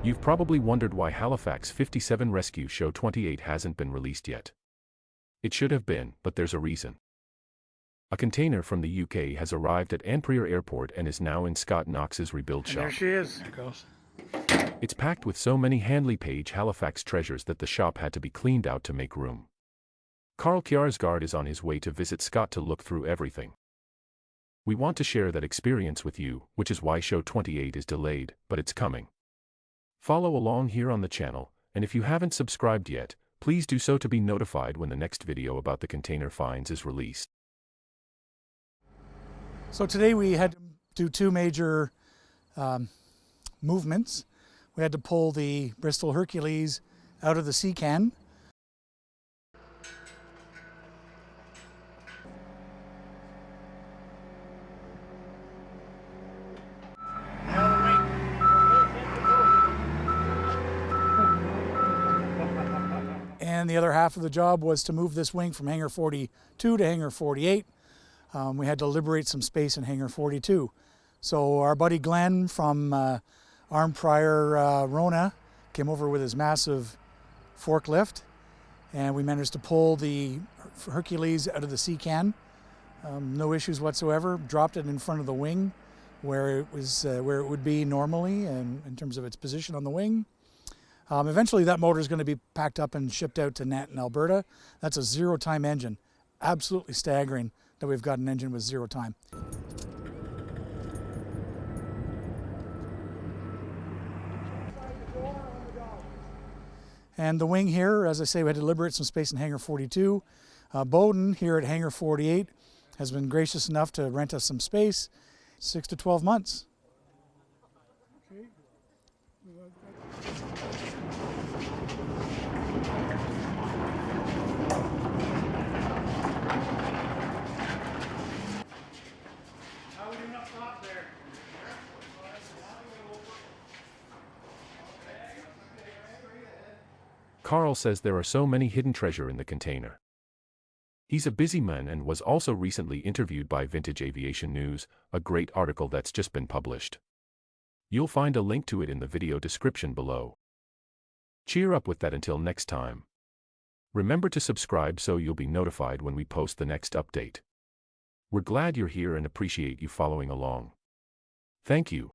You've probably wondered why Halifax 57 Rescue Show 28 hasn't been released yet. It should have been, but there's a reason. A container from the UK has arrived at Arnprior Airport and is now in Scott Knox's rebuild shop. There she is. There goes. It's packed with so many Handley Page Halifax treasures that the shop had to be cleaned out to make room. Karl Kjarsgaard is on his way to visit Scott to look through everything. We want to share that experience with you, which is why show 28 is delayed, but it's coming. Follow along here on the channel, and if you haven't subscribed yet, please do so to be notified when the next video about the container finds is released. So today we had to do two major movements. We had to pull the Bristol Hercules out of the sea can. And the other half of the job was to move this wing from Hangar 42 to Hangar 48. We had to liberate some space in Hangar 42. So our buddy Glenn from Arnprior Rona came over with his massive forklift, and we managed to pull the Hercules out of the sea can. No issues whatsoever. Dropped it in front of the wing where it was where it would be normally, and in terms of its position on the wing. Eventually that motor is going to be packed up and shipped out to Nanton, Alberta. That's a zero-time engine. Absolutely staggering that we've got an engine with zero time. And the wing here, as I say, we had to liberate some space in Hangar 42. Bowden here at Hangar 48 has been gracious enough to rent us some space, 6 to 12 months. Karl says there are so many hidden treasure in the container. He's a busy man and was also recently interviewed by Vintage Aviation News, a great article that's just been published. You'll find a link to it in the video description below. Cheer up with that until next time. Remember to subscribe so you'll be notified when we post the next update. We're glad you're here and appreciate you following along. Thank you.